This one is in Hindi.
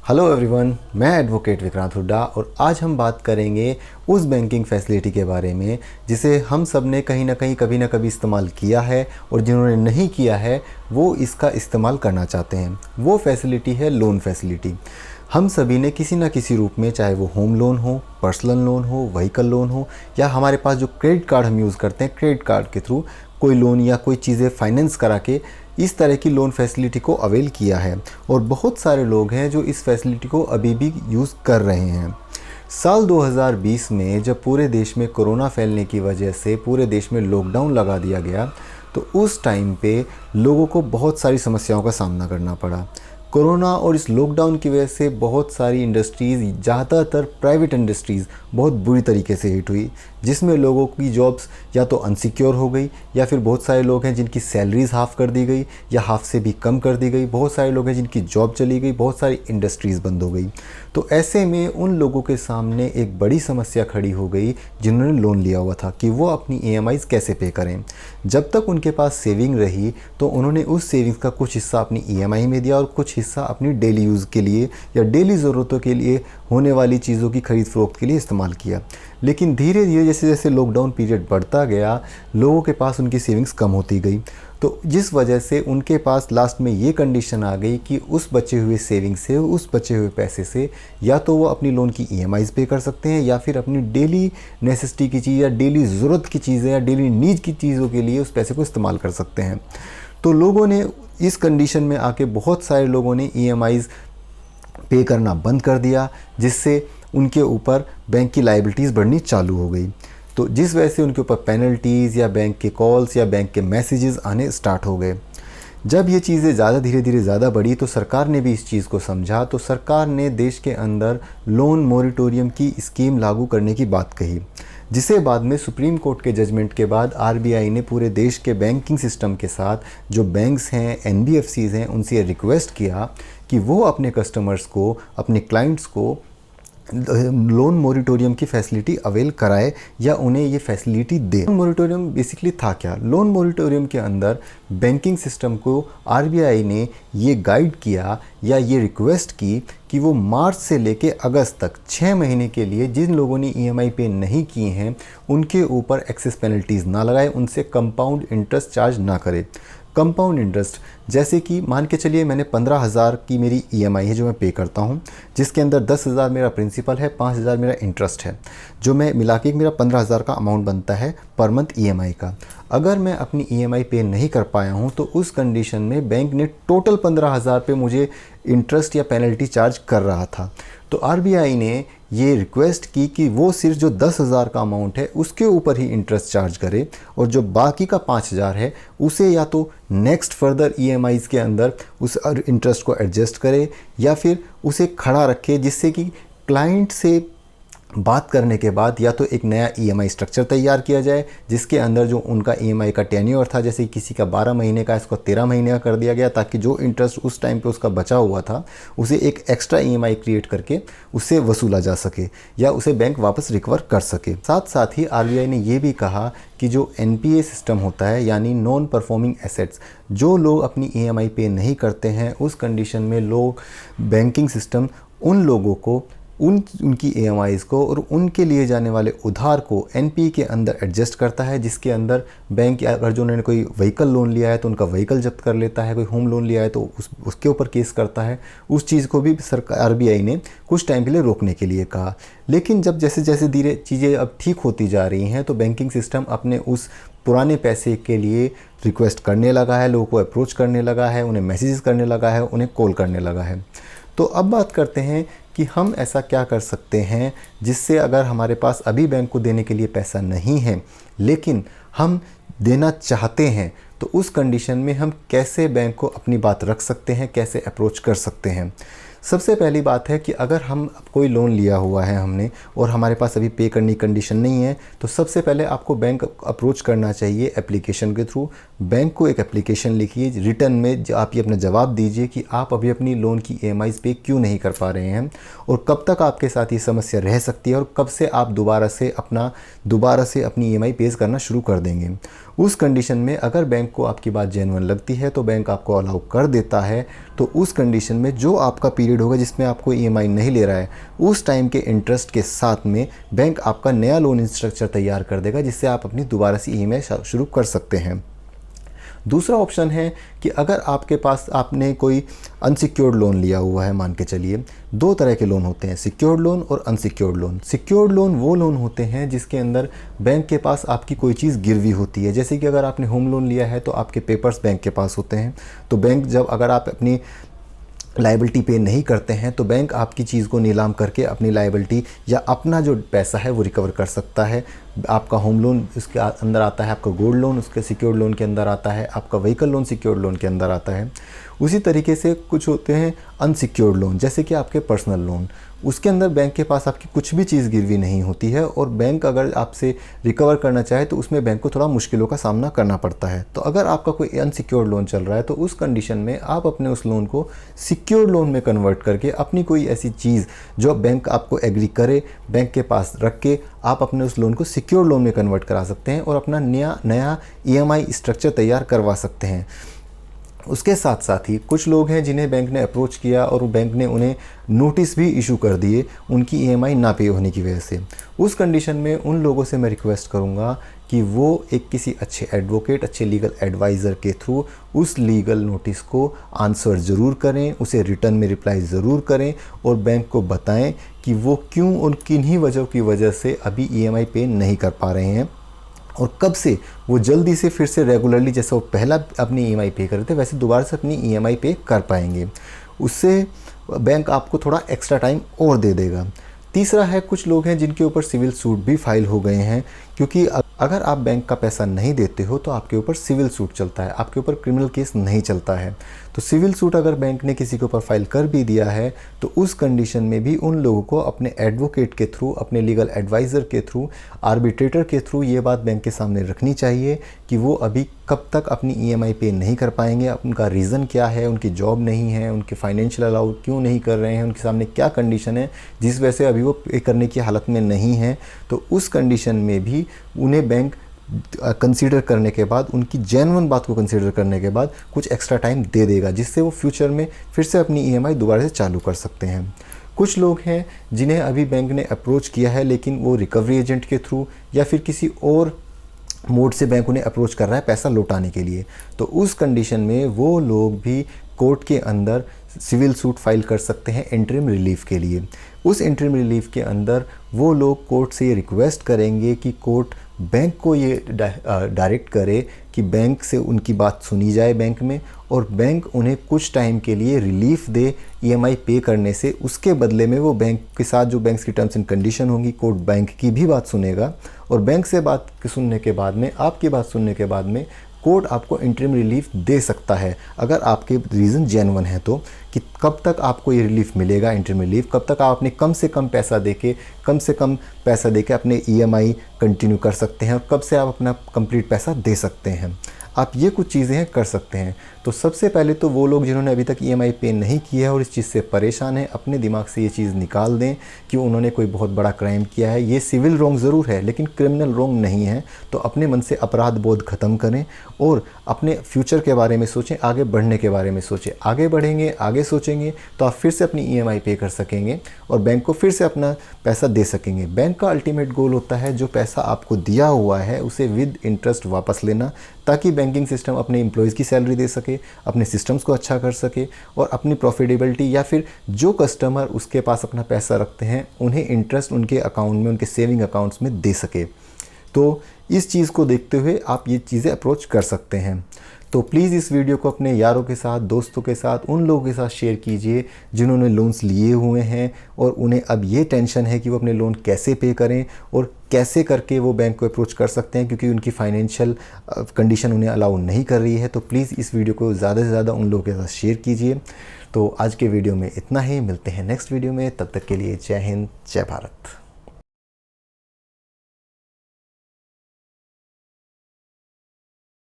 हेलो एवरीवन, मैं एडवोकेट विक्रांत हुड्डा और आज हम बात करेंगे उस बैंकिंग फैसिलिटी के बारे में जिसे हम सब ने कहीं ना कहीं कभी ना कभी इस्तेमाल किया है और जिन्होंने नहीं किया है वो इसका इस्तेमाल करना चाहते हैं। वो फैसिलिटी है लोन फैसिलिटी। हम सभी ने किसी ना किसी रूप में, चाहे वो होम लोन हो, पर्सनल लोन हो, व्हीकल लोन हो, या हमारे पास जो क्रेडिट कार्ड हम यूज़ करते हैं, क्रेडिट कार्ड के थ्रू कोई लोन या कोई चीज़ें फाइनेंस करा के इस तरह की लोन फैसिलिटी को अवेल किया है। और बहुत सारे लोग हैं जो इस फैसिलिटी को अभी भी यूज़ कर रहे हैं। साल 2020 में जब पूरे देश में कोरोना फैलने की वजह से पूरे देश में लॉकडाउन लगा दिया गया, तो उस टाइम पे लोगों को बहुत सारी समस्याओं का सामना करना पड़ा। कोरोना और इस लॉकडाउन की वजह से बहुत सारी इंडस्ट्रीज़, ज़्यादातर प्राइवेट इंडस्ट्रीज़ बहुत बुरी तरीके से हिट हुई, जिसमें लोगों की जॉब्स या तो अनसिक्योर हो गई, या फिर बहुत सारे लोग हैं जिनकी सैलरीज हाफ़ कर दी गई या हाफ़ से भी कम कर दी गई। बहुत सारे लोग हैं जिनकी जॉब चली गई, बहुत सारी इंडस्ट्रीज़ बंद हो गई। तो ऐसे में उन लोगों के सामने एक बड़ी समस्या खड़ी हो गई जिन्होंने लोन लिया हुआ था कि वो अपनी EMIs कैसे पे करें। जब तक उनके पास सेविंग रही तो उन्होंने उस सेविंग्स का कुछ हिस्सा अपनी EMI में दिया और कुछ हिस्सा अपनी डेली यूज़ के लिए या डेली ज़रूरतों के लिए होने वाली चीज़ों की खरीद फरोख्त के लिए इस्तेमाल किया। लेकिन धीरे धीरे जैसे जैसे लॉकडाउन पीरियड बढ़ता गया, लोगों के पास उनकी सेविंग्स कम होती गई, तो जिस वजह से उनके पास लास्ट में ये कंडीशन आ गई कि उस बचे हुए सेविंग से, उस बचे हुए पैसे से या तो वो अपनी लोन की EMIs पे कर सकते हैं या फिर अपनी डेली नेसेसिटी की चीज़ या डेली ज़रूरत की चीज़ें या डेली नीड की चीज़ों के लिए उस पैसे को इस्तेमाल कर सकते हैं। तो लोगों ने इस कंडीशन में आके बहुत सारे लोगों ने EMIs पे करना बंद कर दिया, जिससे उनके ऊपर बैंक की लायबिलिटीज़ बढ़नी चालू हो गई। तो जिस वजह से उनके ऊपर पेनल्टीज़ या बैंक के कॉल्स या बैंक के मैसेजेस आने स्टार्ट हो गए। जब ये चीज़ें ज़्यादा धीरे धीरे ज़्यादा बढ़ी तो सरकार ने भी इस चीज़ को समझा, तो सरकार ने देश के अंदर लोन मोरिटोरियम की स्कीम लागू करने की बात कही, जिसे बाद में सुप्रीम कोर्ट के जजमेंट के बाद RBI ने पूरे देश के बैंकिंग सिस्टम के साथ जो बैंक्स हैं, NBFCs हैं, उनसे रिक्वेस्ट किया कि वो अपने कस्टमर्स को, अपने क्लाइंट्स को लोन मोरिटोरियम की फैसिलिटी अवेल कराए या उन्हें ये फैसिलिटी दे। लोन मोरिटोरियम बेसिकली था क्या? लोन मोरिटोरियम के अंदर बैंकिंग सिस्टम को RBI ने ये गाइड किया या ये रिक्वेस्ट की कि वो मार्च से लेके अगस्त तक 6 महीने के लिए जिन लोगों ने EMI पे नहीं किए हैं उनके ऊपर एक्सेस पेनल्टीज़ ना लगाए, उनसे कंपाउंड इंटरेस्ट चार्ज ना करे। कंपाउंड इंटरेस्ट जैसे कि मान के चलिए मैंने 15,000 की मेरी EMI है जो मैं पे करता हूँ, जिसके अंदर 10,000 मेरा प्रिंसिपल है, 5,000 मेरा इंटरेस्ट है, जो मैं मिला के मेरा 15,000 का अमाउंट बनता है पर मंथ EMI का। अगर मैं अपनी EMI पे नहीं कर पाया हूँ तो उस कंडीशन में बैंक ने टोटल 15,000 पे मुझे इंटरेस्ट या पेनल्टी चार्ज कर रहा था। तो RBI ने ये रिक्वेस्ट की कि वो सिर्फ जो 10,000 का अमाउंट है उसके ऊपर ही इंटरेस्ट चार्ज करे और जो बाकी का 5,000 है उसे या तो नेक्स्ट फर्दर EMIs के अंदर उस इंटरेस्ट को एडजस्ट करे या फिर उसे खड़ा रखे, जिससे कि क्लाइंट से बात करने के बाद या तो एक नया EMI स्ट्रक्चर तैयार किया जाए जिसके अंदर जो उनका EMI का टेन्योर था, जैसे किसी का 12 महीने का, इसको 13 महीने का कर दिया गया, ताकि जो इंटरेस्ट उस टाइम पे उसका बचा हुआ था उसे एक एक्स्ट्रा EMI क्रिएट करके उससे वसूला जा सके या उसे बैंक वापस रिकवर कर सके। साथ साथ ही RBI ने ये भी कहा कि जो NPA सिस्टम होता है, यानी नॉन परफॉर्मिंग एसेट्स, जो लोग अपनी EMI पे नहीं करते हैं उस कंडीशन में लोग बैंकिंग सिस्टम उन लोगों को उनकी EMIs को और उनके लिए जाने वाले उधार को NPA के अंदर एडजस्ट करता है, जिसके अंदर बैंक अगर जो उन्होंने कोई व्हीकल लोन लिया है तो उनका व्हीकल जब्त कर लेता है, कोई होम लोन लिया है तो उसके ऊपर केस करता है। उस चीज़ को भी सरकार RBI ने कुछ टाइम के लिए रोकने के लिए कहा। लेकिन जब जैसे जैसे धीरे चीज़ें अब ठीक होती जा रही हैं तो बैंकिंग सिस्टम अपने उस पुराने पैसे के लिए रिक्वेस्ट करने लगा है, लोगों को अप्रोच करने लगा है, उन्हें मैसेजेस करने लगा है, उन्हें कॉल करने लगा है। तो अब बात करते हैं कि हम ऐसा क्या कर सकते हैं जिससे अगर हमारे पास अभी बैंक को देने के लिए पैसा नहीं है लेकिन हम देना चाहते हैं, तो उस कंडीशन में हम कैसे बैंक को अपनी बात रख सकते हैं, कैसे अप्रोच कर सकते हैं। सबसे पहली बात है कि अगर हम कोई लोन लिया हुआ है हमने और हमारे पास अभी पे करने की कंडीशन नहीं है, तो सबसे पहले आपको बैंक अप्रोच करना चाहिए एप्लीकेशन के थ्रू। बैंक को एक एप्लीकेशन लिखिए, रिटर्न में आप ये अपना जवाब दीजिए कि आप अभी अपनी लोन की EMIs पे क्यों नहीं कर पा रहे हैं और कब तक आपके साथ ये समस्या रह सकती है और कब से आप दोबारा से अपनी EMI पेज करना शुरू कर देंगे। उस कंडीशन में अगर बैंक को आपकी बात जेन्युइन लगती है तो बैंक आपको अलाउ कर देता है। तो उस कंडीशन में जो आपका पीरियड होगा जिसमें आपको ईएमआई नहीं ले रहा है, उस टाइम के इंटरेस्ट के साथ में बैंक आपका नया लोन स्ट्रक्चर तैयार कर देगा, जिससे आप अपनी दोबारा से ईएमआई शुरू कर सकते हैं। दूसरा ऑप्शन है कि अगर आपके पास आपने कोई अनसिक्योर्ड लोन लिया हुआ है, मान के चलिए 2 तरह के लोन होते हैं, सिक्योर्ड लोन और अनसिक्योर्ड लोन। सिक्योर्ड लोन वो लोन होते हैं जिसके अंदर बैंक के पास आपकी कोई चीज़ गिरवी होती है। जैसे कि अगर आपने होम लोन लिया है तो आपके पेपर्स बैंक के पास होते हैं। तो बैंक जब अगर आप अपनी लायबिलिटी पे नहीं करते हैं तो बैंक आपकी चीज़ को नीलाम करके अपनी लायबिलिटी या अपना जो पैसा है वो रिकवर कर सकता है। आपका होम लोन उसके अंदर आता है, आपका गोल्ड लोन उसके सिक्योर्ड लोन के अंदर आता है, आपका व्हीकल लोन सिक्योर्ड लोन के अंदर आता है। उसी तरीके से कुछ होते हैं अनसिक्योर्ड लोन, जैसे कि आपके पर्सनल लोन। उसके अंदर बैंक के पास आपकी कुछ भी चीज़ गिरवी नहीं होती है और बैंक अगर आपसे रिकवर करना चाहे तो उसमें बैंक को थोड़ा मुश्किलों का सामना करना पड़ता है। तो अगर आपका कोई अनसिक्योर्ड लोन चल रहा है तो उस कंडीशन में आप अपने उस लोन को सिक्योर्ड लोन में कन्वर्ट करके अपनी कोई ऐसी चीज़ जो बैंक आपको एग्री करे, बैंक के पास रख के आप अपने उस लोन को सिक्योर्ड लोन में कन्वर्ट करा सकते हैं और अपना नया ईएमआई स्ट्रक्चर तैयार करवा सकते हैं। उसके साथ साथ ही कुछ लोग हैं जिन्हें बैंक ने अप्रोच किया और बैंक ने उन्हें नोटिस भी इशू कर दिए उनकी ईएमआई ना पे होने की वजह से। उस कंडीशन में उन लोगों से मैं रिक्वेस्ट करूंगा कि वो एक किसी अच्छे एडवोकेट, अच्छे लीगल एडवाइज़र के थ्रू उस लीगल नोटिस को आंसर ज़रूर करें, उसे रिटर्न में रिप्लाई ज़रूर करें और बैंक को बताएं कि वो क्यों और किन्हीं वजहों की वजह से अभी ईएमआई पे नहीं कर पा रहे हैं और कब से वो जल्दी से फिर से रेगुलरली जैसे वो पहला अपनी ईएमआई पे कर रहे थे वैसे दोबारा से अपनी ईएमआई पे कर पाएंगे। उससे बैंक आपको थोड़ा एक्स्ट्रा टाइम और दे देगा। तीसरा है कुछ लोग हैं जिनके ऊपर सिविल सूट भी फाइल हो गए हैं, क्योंकि अगर आप बैंक का पैसा नहीं देते हो तो आपके ऊपर सिविल सूट चलता है, आपके ऊपर क्रिमिनल केस नहीं चलता है। तो सिविल सूट अगर बैंक ने किसी के ऊपर फाइल कर भी दिया है तो उस कंडीशन में भी उन लोगों को अपने एडवोकेट के थ्रू, अपने लीगल एडवाइज़र के थ्रू, आर्बिट्रेटर के थ्रू ये बात बैंक के सामने रखनी चाहिए कि वो अभी कब तक अपनी ईएमआई पे नहीं कर पाएंगे, उनका रीज़न क्या है, उनकी जॉब नहीं है, उनके फाइनेंशियल अलाउ क्यों नहीं कर रहे हैं, उनके सामने क्या कंडीशन है जिस वजह से अभी वो पे करने की हालत में नहीं है। तो उस कंडीशन में भी उन्हें बैंक कंसीडर करने के बाद, उनकी जेन्युइन बात को कंसीडर करने के बाद कुछ एक्स्ट्रा टाइम दे देगा, जिससे वो फ्यूचर में फिर से अपनी ईएमआई दोबारा से चालू कर सकते हैं। कुछ लोग हैं जिन्हें अभी बैंक ने अप्रोच किया है लेकिन वो रिकवरी एजेंट के थ्रू या फिर किसी और मोड से बैंक उन्हें अप्रोच कर रहा है पैसा लौटाने के लिए। तो उस कंडीशन में वो लोग भी कोर्ट के अंदर सिविल सूट फाइल कर सकते हैं इंटरिम रिलीफ के लिए। उस इंटरिम रिलीफ के अंदर वो लोग कोर्ट से ये रिक्वेस्ट करेंगे कि कोर्ट बैंक को ये डायरेक्ट करे कि बैंक से उनकी बात सुनी जाए बैंक में, और बैंक उन्हें कुछ टाइम के लिए रिलीफ दे ईएमआई पे करने से। उसके बदले में वो बैंक के साथ जो बैंक की टर्म्स एंड कंडीशन होंगी, कोर्ट बैंक की भी बात सुनेगा और बैंक से बात सुनने के बाद में, आपकी बात सुनने के बाद में कोर्ट आपको इंटरिम रिलीफ दे सकता है अगर आपके रीज़न जेन्युइन है तो, कि कब तक आपको ये रिलीफ मिलेगा, इंटरिम रिलीफ कब तक आप अपने कम से कम पैसा देके अपने ईएमआई कंटिन्यू कर सकते हैं और कब से आप अपना कंप्लीट पैसा दे सकते हैं। आप ये कुछ चीज़ें कर सकते हैं। तो सबसे पहले तो वो लोग जिन्होंने अभी तक ईएमआई पे नहीं किया है और इस चीज़ से परेशान हैं, अपने दिमाग से ये चीज़ निकाल दें कि उन्होंने कोई बहुत बड़ा क्राइम किया है। ये सिविल रॉन्ग ज़रूर है लेकिन क्रिमिनल रॉन्ग नहीं है। तो अपने मन से अपराध बोध ख़त्म करें और अपने फ्यूचर के बारे में सोचें, आगे बढ़ने के बारे में सोचें। आगे बढ़ेंगे, आगे सोचेंगे तो आप फिर से अपनी ईएमआई पे कर सकेंगे और बैंक को फिर से अपना पैसा दे सकेंगे। बैंक का अल्टीमेट गोल होता है जो पैसा आपको दिया हुआ है उसे विद इंटरेस्ट वापस लेना, ताकि बैंकिंग सिस्टम अपने एम्प्लॉयज़ की सैलरी दे सके, अपने सिस्टम्स को अच्छा कर सके और अपनी प्रॉफिटेबिलिटी या फिर जो कस्टमर उसके पास अपना पैसा रखते हैं उन्हें इंटरेस्ट उनके अकाउंट में, उनके सेविंग अकाउंट्स में दे सके। तो इस चीज़ को देखते हुए आप ये चीज़ें अप्रोच कर सकते हैं। तो प्लीज़ इस वीडियो को अपने यारों के साथ, दोस्तों के साथ, उन लोगों के साथ शेयर कीजिए जिन्होंने लोन्स लिए हुए हैं और उन्हें अब ये टेंशन है कि वो अपने लोन कैसे पे करें और कैसे करके वो बैंक को अप्रोच कर सकते हैं, क्योंकि उनकी फाइनेंशियल कंडीशन उन्हें अलाउ नहीं कर रही है। तो प्लीज़ इस वीडियो को ज़्यादा से ज़्यादा उन लोगों के साथ शेयर कीजिए। तो आज के वीडियो में इतना ही, मिलते हैं नेक्स्ट वीडियो में। तब तक के लिए जय हिंद, जय भारत।